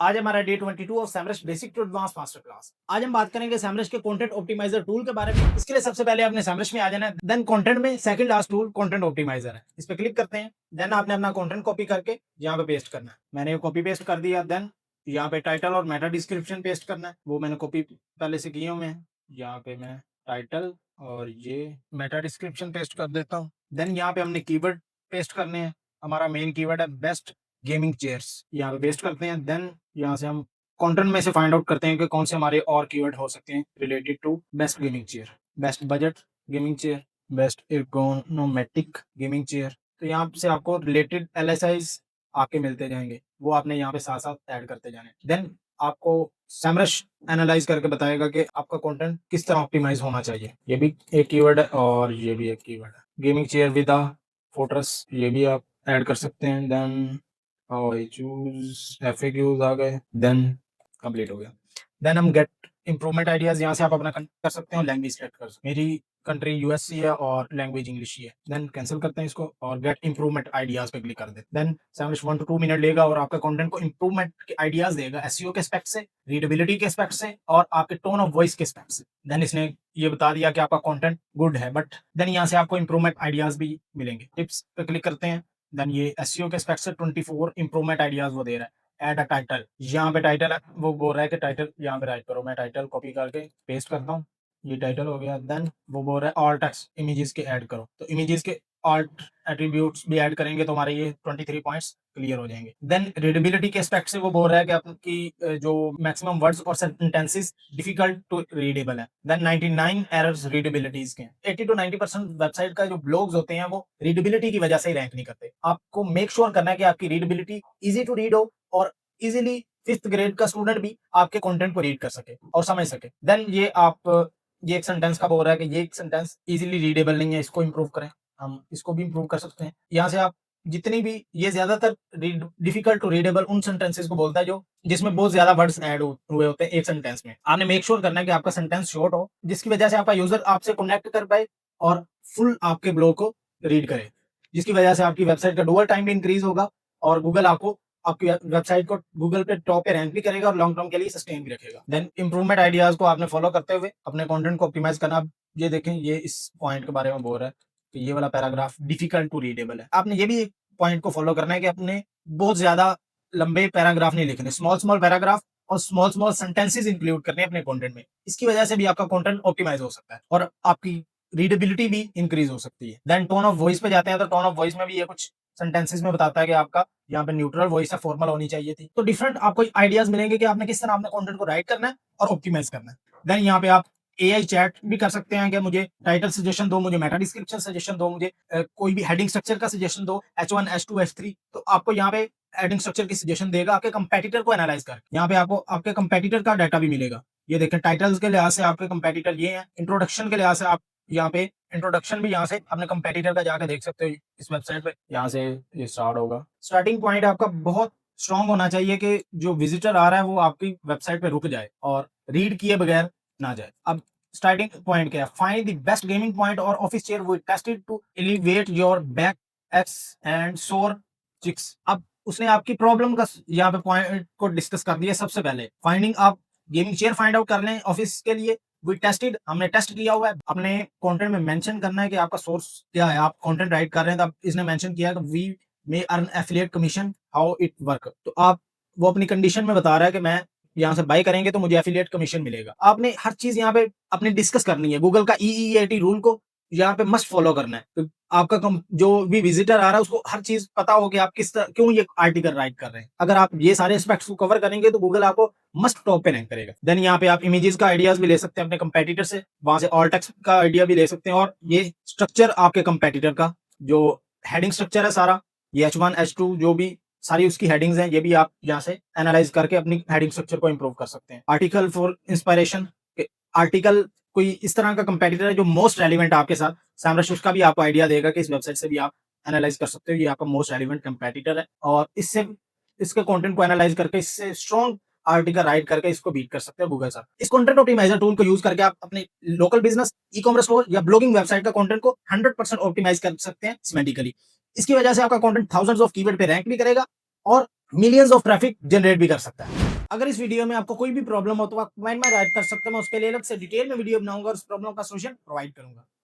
आज हमारा day 22 of Semrush basic to advance master class. आज हम बात करेंगे सैमरश के कंटेंट ऑप्टिमाइजर टूल के बारे में। इसके लिए सबसे पहले आपने सैमरश में आ जाना है। देन कंटेंट में second last tool content optimizer है, इस पे क्लिक करते हैं। देन आपने अपना कंटेंट कॉपी करके यहाँ पे पेस्ट करना है। मैंने कॉपी पेस्ट कर दिया। देन यहाँ पे टाइटल और मेटा डिस्क्रिप्शन पेस्ट करना है, वो मैंने कॉपी पहले से किए हुए हैं। यहाँ पे मैं टाइटल और ये मेटा डिस्क्रिप्शन पेस्ट कर देता हूँ। देन यहाँ पे हमने कीवर्ड पेस्ट करने हैं। हमारा मेन कीवर्ड है बेस्ट गेमिंग चेयर्स, यहाँ पे पेस्ट करते हैं। देन यहाँ से हम कंटेंट में से फाइंड आउट करते हैं कि कौन से हमारे और कीवर्ड हो सकते हैं related to best gaming chair, best budget gaming chair, best ergonomic gaming chair. तो यहाँ से आपको रिलेटेड एलएसआईज आपके मिलते जाएंगे, वो आपने यहाँ पे साथ साथ ऐड करते जाने। देन आपको सैमरश एनालाइज करके बताएगा कि आपका कंटेंट किस तरह ऑप्टिमाइज होना चाहिए। ये भी एक कीवर्ड है और ये भी एक कीवर्ड है। गेमिंग चेयर विद फोर्ट्रेस, ये भी आप ऐड कर सकते हैं। देन और चूज एफएक्यूज आ गए। देन कंप्लीट हो गया। देन हम गेट इंप्रूवमेंट आइडियाज, यहाँ से आप अपना कर सकते हो। लैंग्वेज सेलेक्ट कर सकते हैं। मेरी कंट्री यूएससी है और लैंग्वेज इंग्लिश ही है। देन कैंसिल करते हैं इसको और गेट इंप्रूवमेंट आइडियाज पे क्लिक कर देते हैं। देन सैमरश 1 to 2 मिनट लेगा और आपका कंटेंट को इंप्रूवमेंट के आइडियाज देगा, एसईओ के एस्पेक्ट से, रीडेबिलिटी के एस्पेक्ट से और आपके टोन ऑफ वॉइस के एस्पेक्ट से। देन इसने ये बता दिया कि आपका कंटेंट गुड है, बट देन यहाँ से आपको इंप्रूवमेंट आइडियाज भी मिलेंगे। टिप्स पे क्लिक करते हैं। देन ये एसईओ के एस्पेक्ट से 24 इंप्रूवमेंट आइडियाज वो दे रहा है। ऐड अ टाइटल, यहाँ पे टाइटल है, वो बोल रहा है कि टाइटल यहाँ पे राइट करो। मैं टाइटल कॉपी करके पेस्ट करता हूँ, ये टाइटल हो गया। देन वो बोल रहा है ऑल टेक्स्ट इमेजेस के ऐड करो, तो इमेजेस के ऑल्ट एट्रीब्यूट्स भी ऐड करेंगे तो हमारे ये 23 पॉइंट्स क्लियर हो जाएंगे। देन रीडेबिलिटी के एस्पेक्ट से वो बोल रहा है कि आपकी जो मैक्सिमम वर्ड्स और सेंटेंसेस डिफिकल्ट टू रीडेबल है। देन 99 एरर्स रीडेबिलिटीज के। 80 to 90% वेबसाइट का जो ब्लॉग्स होते हैं वो रीडेबिलिटी की वजह से ही रैंक नहीं करते। आपको मेक श्योर करना है कि आपकी रीडेबिलिटी इजी टू रीड हो और इजीली 5th ग्रेड का स्टूडेंट भी आपके कंटेंट को रीड कर सके और समझ सके। देन ये एक सेंटेंस का बोल रहा है कि ये एक सेंटेंस इजीली रीडेबल नहीं है, इसको इंप्रूव करें। हम इसको भी इंप्रूव कर सकते हैं। यहाँ से आप जितनी भी, ये ज्यादातर डिफिकल्ट टू रीडेबल उन सेंटेंसेस को बोलता है जो जिसमें बहुत ज्यादा वर्ड्स ऐड हुए होते हैं एक सेंटेंस में। आपने मेक श्योर करना है कि आपका सेंटेंस शॉर्ट हो, जिसकी वजह से आपका यूजर आपसे कनेक्ट कर पाए और फुल आपके ब्लॉग को रीड करे, जिसकी वजह से आपकी वेबसाइट का डुअल टाइम भी इंक्रीज होगा और गूगल आपको आपकी वेबसाइट को गूगल पे टॉप पे रैंक भी करेगा और लॉन्ग टर्म के लिए सस्टेन भी रखेगा। देन इंप्रूवमेंट आइडियाज को आपने फॉलो करते हुए अपने कंटेंट को ऑप्टिमाइज करना। आप ये देखें, ये इस पॉइंट के बारे में बोल रहा है कि ये वाला पैराग्राफ डिफिकल्ट टू रीडेबल है। आपने ये भी पॉइंट को फॉलो करना है कि अपने बहुत ज्यादा लंबे पैराग्राफ नहीं लिखने, स्मॉल स्मॉल पैराग्राफ और स्मॉल स्मॉल सेंटेंसेस इंक्लूड करने अपने कंटेंट में। इसकी वजह से भी आपका कंटेंट ऑप्टिमाइज हो सकता है और आपकी रीडेबिलिटी भी इंक्रीज हो सकती है। देन टोन ऑफ वॉइस पे जाते हैं, तो टोन ऑफ वॉइस में भी ये कुछ सेंटेंसेस में बताता है कि आपका यहाँ पे न्यूट्रल वॉइस है, फॉर्मल होनी चाहिए थी। तो डिफरेंट आपको आइडियाज मिलेंगे कि आपने किस तरह अपने कंटेंट को राइट करना है और ऑप्टिमाइज करना है। देन यहाँ पे आप एआई चैट भी कर सकते हैं कि मुझे टाइटल सजेशन दो, मुझे मेटा डिस्क्रिप्शन सजेशन दो, मुझे कोई भी हेडिंग स्ट्रक्चर का सजेशन दो, H1 H2 H3। तो आपको यहाँ पे हेडिंग स्ट्रक्चर की सजेशन देगा आपके कंपेटिटर को एनालाइज कर। यहाँ पे आपको आपके कंपेटिटर का डाटा भी मिलेगा। ये देखें, टाइटल्स के लिहाज से आपके कंपेटिटर ये हैं। इंट्रोडक्शन के लिहाज से आप यहाँ पे इंट्रोडक्शन भी यहाँ से अपने कंपेटिटर का जाकर देख सकते हो इस वेबसाइट पे। यहाँ से ये स्टार्ट होगा। स्टार्टिंग पॉइंट आपका बहुत स्ट्रांग होना चाहिए कि जो विजिटर आ रहा है वो आपकी वेबसाइट पे रुक जाए और रीड किए बगैर ना जाए। अब स्टार्टिंग पॉइंट क्या है? Find the best gaming point और office chair we tested to elevate your back aches and sore cheeks. अब उसने आपकी प्रॉब्लम का यहाँ पे पॉइंट को डिस्कस कर दिया। सबसे पहले फाइंडिंग, आप गेमिंग चेयर फाइंड आउट कर लें ऑफिस के लिए। वी टेस्टेड, हमने टेस्ट किया हुआ है। अपने कंटेंट में मेंशन करना है कि आपका सोर्स क्या है। आप कंटेंट राइट कर रहे हैं तो इसने मेंशन किया है कि we may earn affiliate commission, how it work. तो आप वो अपनी कंडीशन में बता रहा है कि मैं यहाँ से बाय करेंगे तो मुझे एफिलिएट कमीशन मिलेगा। आपने हर चीज यहाँ पे अपने डिस्कस करनी है। गूगल का EEAT रूल को यहाँ पे मस्ट फॉलो करना है। तो आपका जो भी विजिटर आ रहा है उसको हर चीज पता हो कि आप किस तरह क्यों ये आर्टिकल राइट कर रहे हैं। अगर आप ये सारे एस्पेक्ट्स को कवर करेंगे तो गूगल आपको मस्ट टॉप पे रैंक करेगा। देन यहाँ पे आप इमेजेस का आइडियाज भी ले सकते हैं अपने कंपेटिटर से, वहां से ऑल टेक्स्ट का आइडिया भी ले सकते हैं। और ये स्ट्रक्चर आपके कंपेटिटर का जो हेडिंग स्ट्रक्चर है सारा, ये H1 H2 जो भी सारी उसकी हेडिंग्स हैं, ये भी आप यहाँ से एनालाइज करके अपनी हेडिंग स्ट्रक्चर को इंप्रूव कर सकते हैं। आर्टिकल फॉर इंस्पिरेशन, आर्टिकल कोई इस तरह का कंपेटिटर है जो मोस्ट रेलिवेंट आपके साथ, सैमरश उसका भी आपको आइडिया देगा कि इस वेबसाइट से भी आप एनालाइज कर सकते हो ये आपका मोस्ट रेलिवेंट कंपेटिटर है। और इससे इसके कंटेंट को एनालाइज करके इससे स्ट्रॉन्ग आर्टिकल राइट करके इसको बीट कर सकते हैं गूगल साथ। इस कंटेंट ऑप्टिमाइजर टूल को यूज करके आप अपने लोकल बिजनेस, ई-कॉमर्स स्टोर या ब्लॉगिंग वेबसाइट का कंटेंट को 100% ऑप्टिमाइज कर सकते हैं सिस्टमैटिकली। इसकी वजह से आपका कंटेंट थाउजेंड्स ऑफ कीवर्ड पे रैंक भी करेगा और मिलियंस ऑफ ट्रैफिक जनरेट भी कर सकता है। अगर इस वीडियो में आपको कोई भी प्रॉब्लम हो तो आप कमेंट में राइट कर सकते हैं, मैं उसके लिए अलग से डिटेल में वीडियो बनाऊंगा और उस प्रॉब्लम का सॉल्यूशन प्रोवाइड करूंगा।